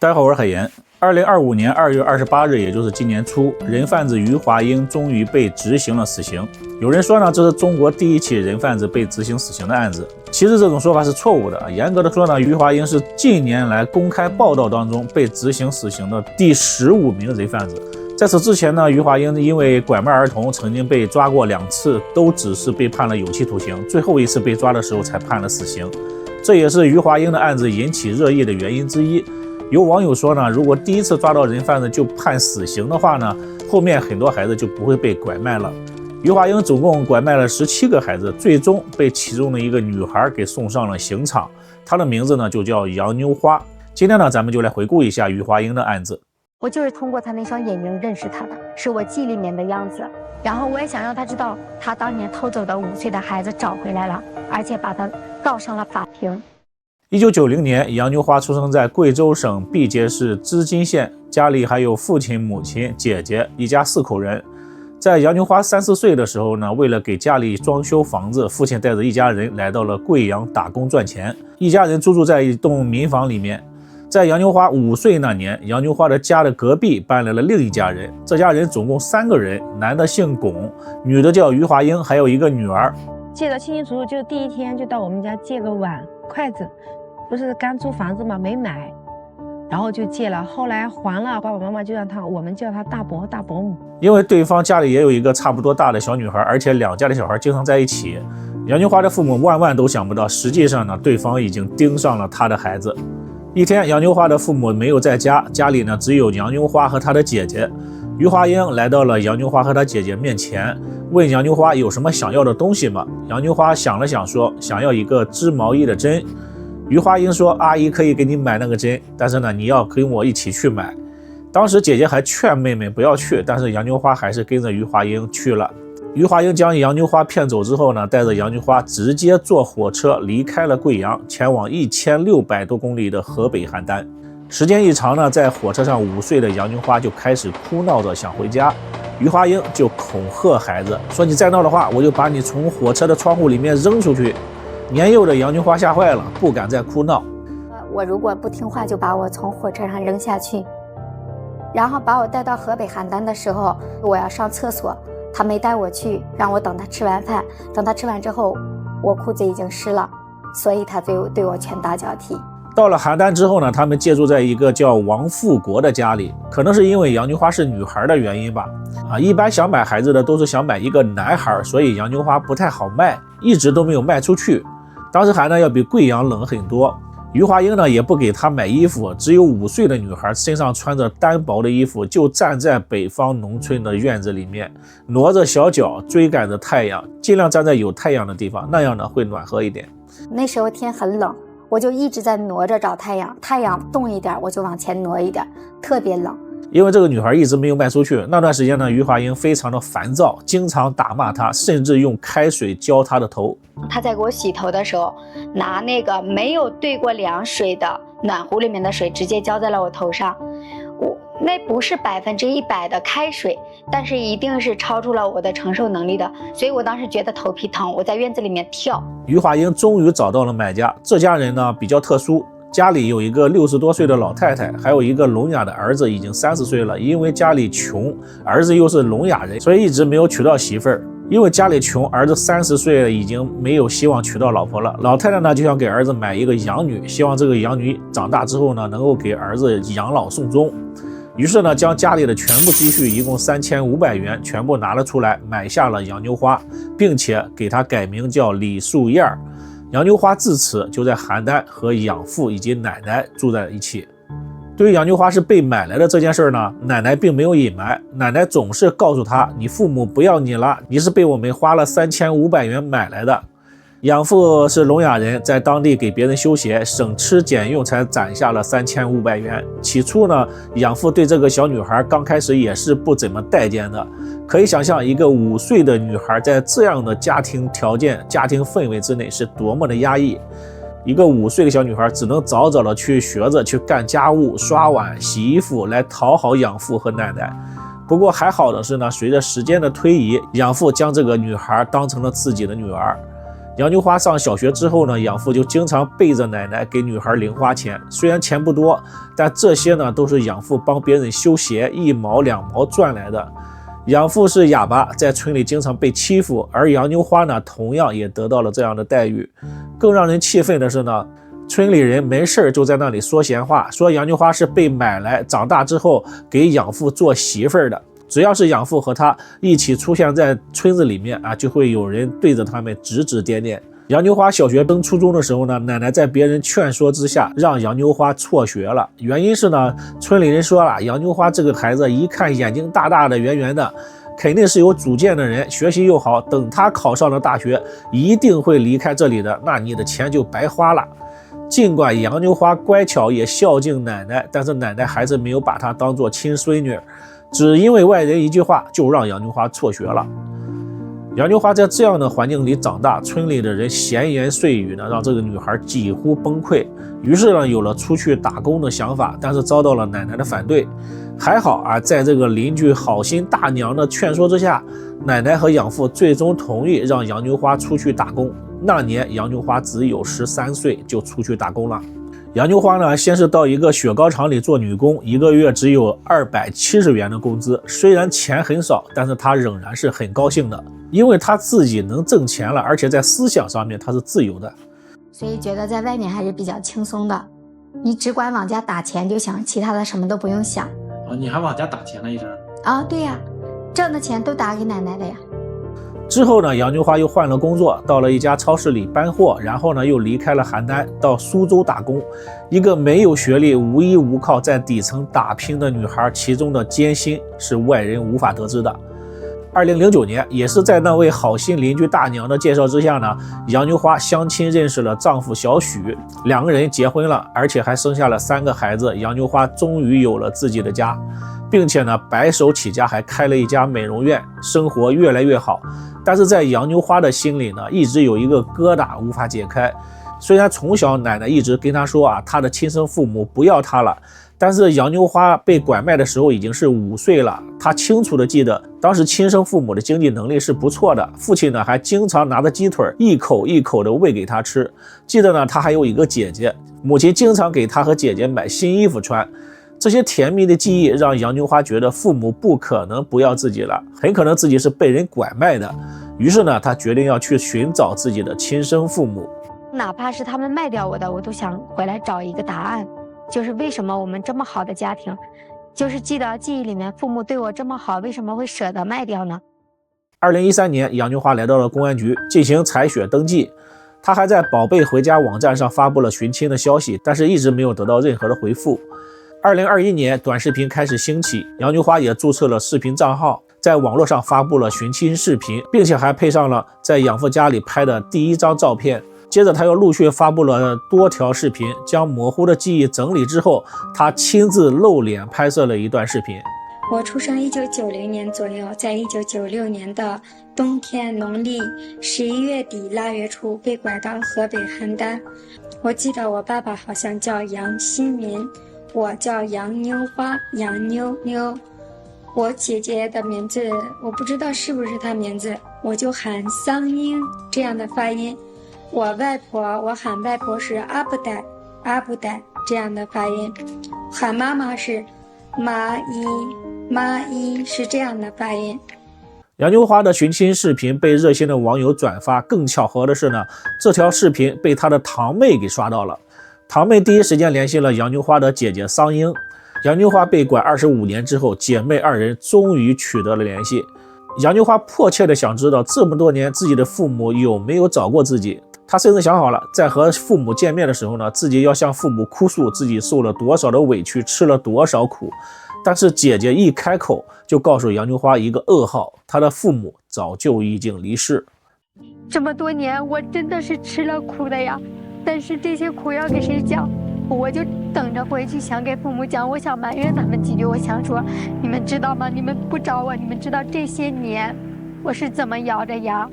大家好，我是海岩。2025年2月28日，也就是今年初，人贩子余华英终于被执行了死刑。有人说呢，这是中国第一起人贩子被执行死刑的案子。其实这种说法是错误的。严格的说呢，余华英是近年来公开报道当中被执行死刑的第15名人贩子。在此之前呢，余华英因为拐卖儿童曾经被抓过2次，都只是被判了有期徒刑，最后一次被抓的时候才判了死刑。这也是余华英的案子引起热议的原因之一。有网友说呢，如果第一次抓到人贩子就判死刑的话呢，后面很多孩子就不会被拐卖了。余华英总共拐卖了17个孩子，最终被其中的一个女孩给送上了刑场，她的名字呢就叫杨妞花。今天呢，咱们就来回顾一下余华英的案子。我就是通过她那双眼睛认识她的，是我记忆里面的样子。然后我也想让她知道，她当年偷走的5岁的孩子找回来了，而且把她告上了法庭。1990年，杨妞花出生在贵州省毕节市织金县，家里还有父亲、母亲、姐姐，一家4口人。在杨妞花3、4岁的时候呢，为了给家里装修房子，父亲带着一家人来到了贵阳打工赚钱。一家人租住在一栋民房里面。在杨妞花5岁那年，杨妞花的家的隔壁搬来了另一家人，这家人总共3个人，男的姓龚，女的叫余华英，还有一个女儿。记得清清楚楚，就第一天就到我们家借个碗、筷子。不是刚租房子嘛，没买，然后就借了，后来还了，爸爸妈妈就让我们叫他大伯、大伯母。因为对方家里也有一个差不多大的小女孩，而且2家的小孩经常在一起，杨妞花的父母万万都想不到，实际上呢，对方已经盯上了他的孩子。一天，杨妞花的父母没有在家，家里呢只有杨妞花和她的姐姐。余华英来到了杨妞花和她姐姐面前，问杨妞花有什么想要的东西吗？杨妞花想了想说，想要一个织毛衣的针。余华英说，阿姨可以给你买那个针，但是呢，你要跟我一起去买。当时姐姐还劝妹妹不要去，但是杨妞花还是跟着余华英去了。余华英将杨妞花骗走之后呢，带着杨妞花直接坐火车离开了贵阳，前往1600多公里的河北邯郸。时间一长呢，在火车上5岁的杨妞花就开始哭闹着想回家，余华英就恐吓孩子说，你再闹的话，我就把你从火车的窗户里面扔出去。年幼的杨妞花吓坏了，不敢再哭闹。我如果不听话，就把我从火车上扔下去，然后把我带到河北邯郸的时候，我要上厕所，他没带我去，让我等他吃完饭。等他吃完之后，我裤子已经湿了，所以他对我拳打脚踢。到了邯郸之后呢，他们借住在一个叫王富国的家里，可能是因为杨妞花是女孩的原因吧。一般想买孩子的都是想买一个男孩，所以杨妞花不太好卖，一直都没有卖出去。当时邯郸要比贵阳冷很多，余华英呢也不给她买衣服，只有5岁的女孩身上穿着单薄的衣服，就站在北方农村的院子里面，挪着小脚追赶着太阳，尽量站在有太阳的地方，那样呢会暖和一点。那时候天很冷，我就一直在挪着找太阳，太阳动一点我就往前挪一点，特别冷。因为这个女孩一直没有卖出去，那段时间呢，余华英非常的烦躁，经常打骂她，甚至用开水浇她的头。她在给我洗头的时候，拿那个没有兑过凉水的暖壶里面的水直接浇在了我头上。那不是100%的开水，但是一定是超出了我的承受能力的，所以我当时觉得头皮疼，我在院子里面跳。余华英终于找到了买家，这家人呢比较特殊，家里有一个60多岁的老太太，还有一个聋哑的儿子，已经30岁了。因为家里穷，儿子又是聋哑人，所以一直没有娶到媳妇儿。因为家里穷，儿子30岁了，已经没有希望娶到老婆了。老太太呢就想给儿子买一个养女，希望这个养女长大之后呢能够给儿子养老送终。于是呢，将家里的全部积蓄，一共3500元，全部拿了出来，买下了杨妞花，并且给她改名叫李素燕。杨妞花自此就在邯郸和养父以及奶奶住在一起。对于杨妞花是被买来的这件事呢，奶奶并没有隐瞒，奶奶总是告诉她，你父母不要你了，你是被我们花了3500元买来的。养父是聋哑人，在当地给别人修鞋，省吃俭用才攒下了3500元。起初呢，养父对这个小女孩刚开始也是不怎么待见的。可以想象，一个5岁的女孩在这样的家庭条件、家庭氛围之内是多么的压抑。一个5岁的小女孩只能早早的去学着去干家务、刷碗、洗衣服，来讨好养父和奶奶。不过还好的是呢，随着时间的推移，养父将这个女孩当成了自己的女儿。杨妞花上小学之后呢，养父就经常背着奶奶给女孩零花钱，虽然钱不多，但这些呢都是养父帮别人修鞋1毛2毛赚来的。养父是哑巴，在村里经常被欺负，而杨妞花呢同样也得到了这样的待遇。更让人气愤的是呢，村里人没事就在那里说闲话，说杨妞花是被买来，长大之后给养父做媳妇儿的。只要是养父和他一起出现在村子里面啊，就会有人对着他们指指点点。杨妞花小学升初中的时候呢，奶奶在别人劝说之下，让杨妞花辍学了。原因是呢，村里人说了，杨妞花这个孩子一看眼睛大大的、圆圆的，肯定是有主见的人，学习又好，等他考上了大学，一定会离开这里的，那你的钱就白花了。尽管杨妞花乖巧也孝敬奶奶，但是奶奶还是没有把她当做亲孙女，只因为外人一句话就让杨妞花辍学了。杨妞花在这样的环境里长大，村里的人闲言碎语呢，让这个女孩几乎崩溃。于是呢，有了出去打工的想法，但是遭到了奶奶的反对。还好啊，在这个邻居好心大娘的劝说之下，奶奶和养父最终同意让杨妞花出去打工。那年杨妞花只有13岁就出去打工了。杨妞花呢，先是到一个雪糕厂里做女工，1个月只有270元的工资，虽然钱很少，但是她仍然是很高兴的，因为她自己能挣钱了，而且在思想上面她是自由的，所以觉得在外面还是比较轻松的，你只管往家打钱就行，其他的什么都不用想。你还往家打钱了一声？啊，对呀，挣的钱都打给奶奶的呀。之后呢，杨妞花又换了工作，到了一家超市里搬货，然后呢又离开了邯郸，到苏州打工。一个没有学历、无依无靠，在底层打拼的女孩，其中的艰辛是外人无法得知的。2009年，也是在那位好心邻居大娘的介绍之下呢，杨妞花相亲认识了丈夫小许，2个人结婚了，而且还生下了3个孩子。杨妞花终于有了自己的家，并且呢白手起家，还开了一家美容院，生活越来越好。但是在杨妞花的心里呢，一直有一个疙瘩无法解开。虽然从小奶奶一直跟她说啊，她的亲生父母不要她了，但是杨妞花被拐卖的时候已经是5岁了。她清楚地记得，当时亲生父母的经济能力是不错的，父亲呢还经常拿着鸡腿一口一口地喂给她吃。记得呢，她还有一个姐姐，母亲经常给她和姐姐买新衣服穿。这些甜蜜的记忆让杨妞花觉得父母不可能不要自己了，很可能自己是被人拐卖的。于是呢，她决定要去寻找自己的亲生父母。哪怕是他们卖掉我的，我都想回来找一个答案，就是为什么我们这么好的家庭，就是记忆里面父母对我这么好，为什么会舍得卖掉呢？2013年，杨妞花来到了公安局进行采血登记。她还在宝贝回家网站上发布了寻亲的消息，但是一直没有得到任何的回复。2021年，短视频开始兴起，杨妞花也注册了视频账号，在网络上发布了寻亲视频，并且还配上了在养父家里拍的第1张照片。接着他又陆续发布了多条视频，将模糊的记忆整理之后，他亲自露脸拍摄了一段视频。我出生1990年左右，在1996年的冬天农历11月底腊月初被拐到河北邯郸。我记得我爸爸好像叫杨新民，我叫杨妞花，杨妞妞。我姐姐的名字我不知道是不是她名字，我就喊桑英这样的发音。我外婆，我喊外婆是阿布代，阿布代这样的发音。喊妈妈是妈伊，妈伊是这样的发音。杨妞花的寻亲视频被热心的网友转发，更巧合的是呢，这条视频被她的堂妹给刷到了。堂妹第一时间联系了杨妞花的姐姐桑英。杨妞花被拐25年之后，姐妹2人终于取得了联系。杨妞花迫切地想知道这么多年自己的父母有没有找过自己。她甚至想好了，在和父母见面的时候呢，自己要向父母哭诉自己受了多少的委屈，吃了多少苦。但是姐姐一开口就告诉杨妞花一个噩耗，她的父母早就已经离世。这么多年我真的是吃了苦的呀，但是这些苦要给谁讲？我就等着回去想给父母讲，我想埋怨他们几句，我想说，你们知道吗？你们不找我，你们知道这些年我是怎么咬着牙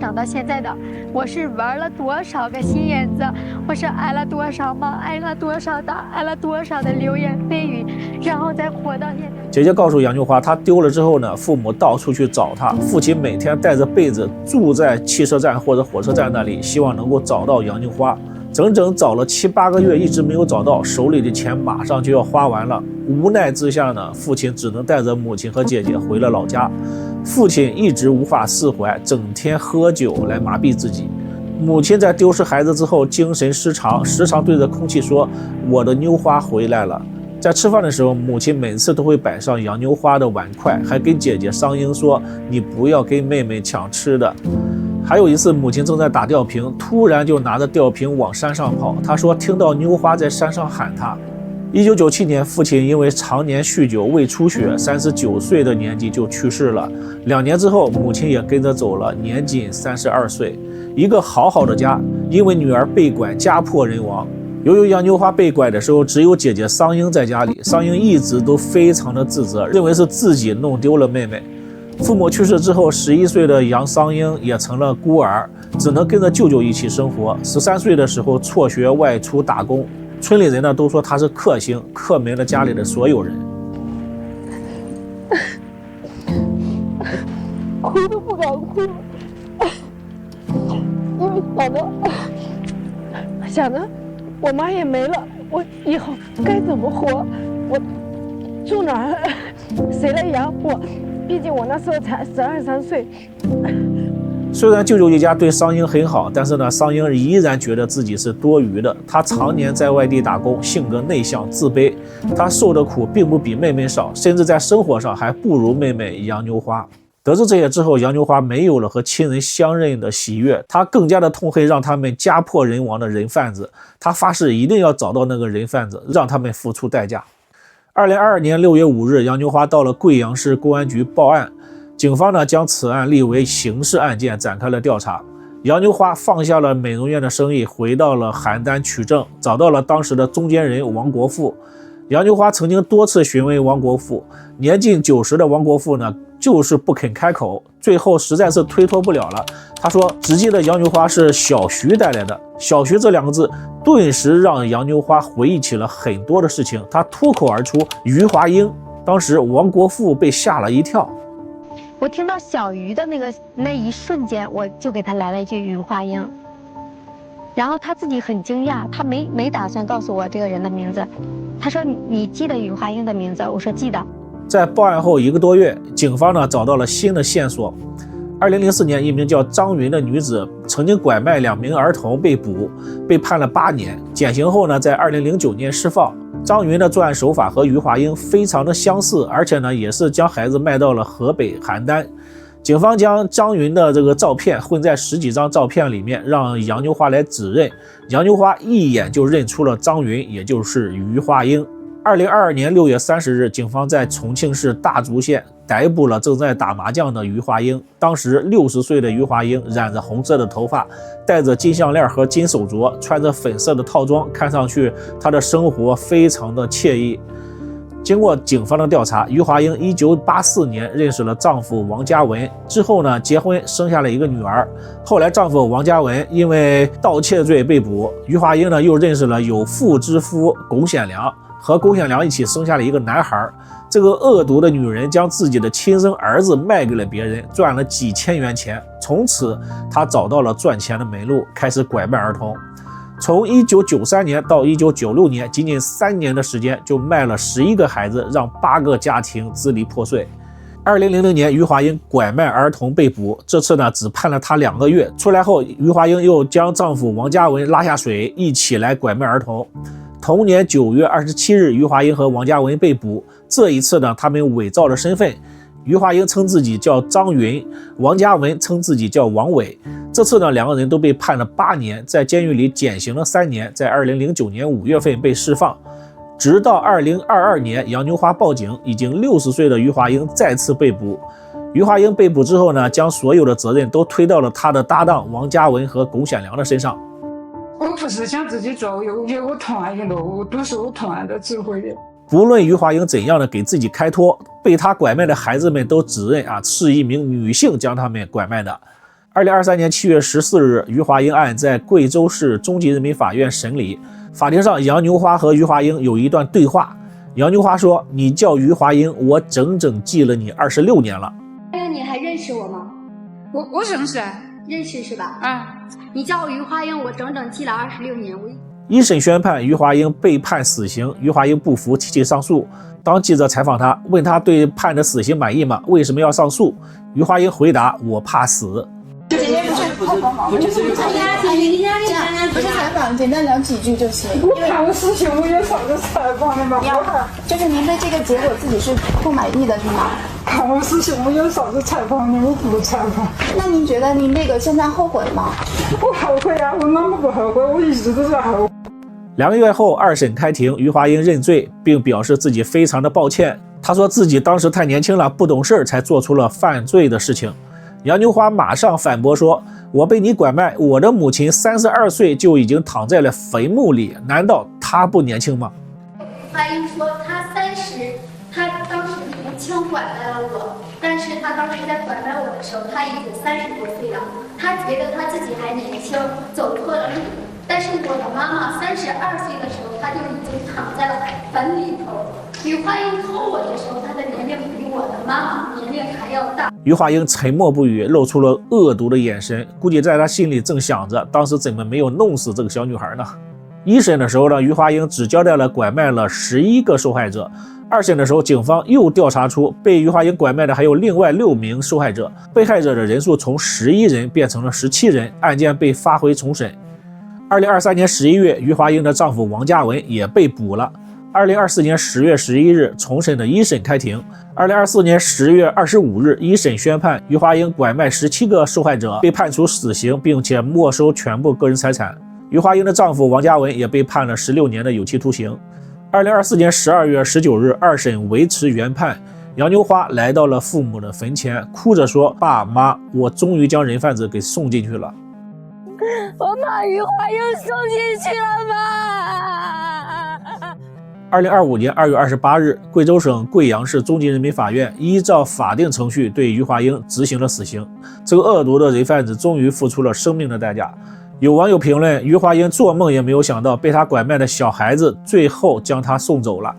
长到现在的，我是玩了多少个心眼子，我是挨了多少骂，挨了多少打，挨了多少的流言蜚语，然后再活到现在。姐姐告诉杨秋花，她丢了之后呢，父母到处去找她，父亲每天带着被子住在汽车站或者火车站那里，希望能够找到杨秋花。整整找了7、8个月，一直没有找到，手里的钱马上就要花完了。无奈之下呢，父亲只能带着母亲和姐姐回了老家。父亲一直无法释怀，整天喝酒来麻痹自己。母亲在丢失孩子之后精神失常，时常对着空气说：“我的妞花回来了。”在吃饭的时候，母亲每次都会摆上洋妞花的碗筷，还跟姐姐商英说：“你不要跟妹妹抢吃的。”还有一次，母亲正在打吊瓶，突然就拿着吊瓶往山上跑。她说听到妞花在山上喊她。1997年，父亲因为常年酗酒胃出血，39岁的年纪就去世了。2年之后，母亲也跟着走了，年仅32岁。一个好好的家，因为女儿被拐，家破人亡。由于杨妞花被拐的时候，只有姐姐桑英在家里，桑英一直都非常的自责，认为是自己弄丢了妹妹。父母去世之后，11岁的杨桑英也成了孤儿，只能跟着舅舅一起生活。13岁的时候辍学外出打工，村里人呢都说他是克星，克没了家里的所有人。哭都不敢哭，因为想着我妈也没了，我以后该怎么活？我住哪儿？谁来养我？毕竟我那时候才12、13岁。虽然舅舅一家对桑英很好，但是呢，桑英依然觉得自己是多余的。他常年在外地打工，性格内向自卑，他受的苦并不比妹妹少，甚至在生活上还不如妹妹杨妞花。得知这些之后，杨妞花没有了和亲人相认的喜悦，她更加的痛恨让他们家破人亡的人贩子。她发誓一定要找到那个人贩子，让他们付出代价。2022年6月5日，杨妞花到了贵阳市公安局报案，警方呢将此案立为刑事案件，展开了调查。杨妞花放下了美容院的生意，回到了邯郸取证，找到了当时的中间人王国富。杨妞花曾经多次询问王国富，年近90的王国富呢就是不肯开口，最后实在是推脱不了了。他说只记得杨妞花是小徐带来的。小徐这2个字顿时让杨妞花回忆起了很多的事情，他脱口而出余华英。当时王国富被吓了一跳。我听到小鱼的那一瞬间，我就给他来了一句余华英，然后他自己很惊讶，他没打算告诉我这个人的名字。他说你记得余华英的名字？我说记得。在报案后1个多月，警方呢找到了新的线索。2004年，一名叫张云的女子曾经拐卖2名儿童被捕，被判了8年。减刑后呢，在2009年释放。张云的作案手法和余华英非常的相似，而且呢，也是将孩子卖到了河北邯郸。警方将张云的这个照片混在10几张照片里面，让杨妞花来指认。杨妞花一眼就认出了张云，也就是余华英。2022年6月30日，警方在重庆市大竹县逮捕了正在打麻将的余华英。当时60岁的余华英染着红色的头发，戴着金项链和金手镯，穿着粉色的套装，看上去她的生活非常的惬意。经过警方的调查，余华英1984年认识了丈夫王嘉文，之后呢结婚，生下了一个女儿。后来丈夫王嘉文因为盗窃罪被捕，余华英呢又认识了有妇之夫龚显良，和龚显良一起生下了一个男孩。这个恶毒的女人将自己的亲生儿子卖给了别人，赚了几千元钱。从此她找到了赚钱的门路，开始拐卖儿童。从1993年到1996年，仅仅3年的时间就卖了11个孩子，让8个家庭支离破碎。2000年，余华英拐卖儿童被捕，这次呢只判了她2个月。出来后，余华英又将丈夫王嘉文拉下水，一起来拐卖儿童。同年9月27日，余华英和王嘉文被捕。这一次呢，他们伪造了身份，余华英称自己叫张云，王嘉文称自己叫王伟。这次呢，2个人都被判了8年，在监狱里减刑了3年，在2009年5月份被释放。直到2022年，杨妞花报警，已经60岁的余华英再次被捕。余华英被捕之后呢，将所有的责任都推到了他的搭档王嘉文和龚显良的身上。我不是想自己做，有我同案的路，都是我同案的指挥的。不论余华英怎样的给自己开脱，被他拐卖的孩子们都指认是一名女性将他们拐卖的。2023年7月14日，余华英案在贵州市中级人民法院审理。法庭上，杨牛花和余华英有一段对话。杨牛花说：“你叫余华英，我整整记了你26年了。”你还认识我吗？我认识啊，认识是吧？啊，你叫我余华英，我整整记了26年。一审宣判，余华英被判死刑。余华英不服，提起上诉。当记者采访他，问他对判的死刑满意吗？为什么要上诉？余华英回答：“我怕死。”不是采访，简单聊几句就行。我判我死刑，我有啥子采访的吗？就是您对这个结果自己是不满意的，是吗？判我死刑，我有啥子采访的？我不采访。那您觉得您那个现在后悔吗？我后悔啊，我哪么不后悔？我一直都在后悔。2个月后，二审开庭，余华英认罪，并表示自己非常的抱歉。他说自己当时太年轻了，不懂事才做出了犯罪的事情。杨牛花马上反驳说：“我被你拐卖，我的母亲32岁就已经躺在了坟墓里，难道她不年轻吗？”华英说她30，她当时年轻拐卖了我，但是她当时在拐卖我的时候，她已经30多岁了，她觉得她自己还年轻，走错了路。但是我的妈妈32岁的时候，她就已经躺在了坟里头。余华英偷我的时候，她的年龄比我的妈妈年龄还要大。余华英沉默不语，露出了恶毒的眼神，估计在她心里正想着，当时怎么没有弄死这个小女孩呢？一审的时候呢，余华英只交代了拐卖了11个受害者。二审的时候，警方又调查出被余华英拐卖的还有另外6名受害者，被害者的人数从11人变成了17人，案件被发回重审。2023年11月，余华英的丈夫王嘉文也被捕了。2024年10月11日，重审的一审开庭。2024年10月25日，一审宣判，余华英拐卖17个受害者被判处死刑，并且没收全部个人财产。余华英的丈夫王嘉文也被判了16年的有期徒刑。2024年12月19日，二审维持原判。杨牛花来到了父母的坟前，哭着说：“爸妈，我终于将人贩子给送进去了。”我把余华英送进去了吗？2025年2月28日，贵州省贵阳市中级人民法院依照法定程序对余华英执行了死刑。这个恶毒的人贩子终于付出了生命的代价。有网友评论：余华英做梦也没有想到，被他拐卖的小孩子最后将他送走了。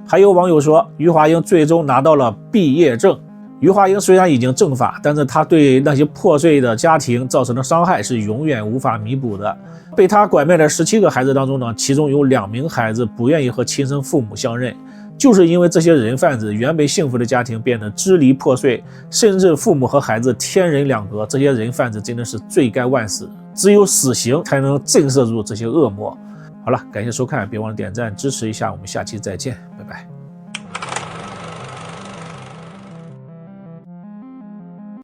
还有网友说，余华英最终拿到了毕业证。余华英虽然已经正法，但是他对那些破碎的家庭造成的伤害是永远无法弥补的。被他拐卖的17个孩子当中呢，其中有2名孩子不愿意和亲生父母相认，就是因为这些人贩子原本幸福的家庭变得支离破碎，甚至父母和孩子天人两隔。这些人贩子真的是罪该万死，只有死刑才能震慑住这些恶魔。好了，感谢收看，别忘了点赞支持一下，我们下期再见。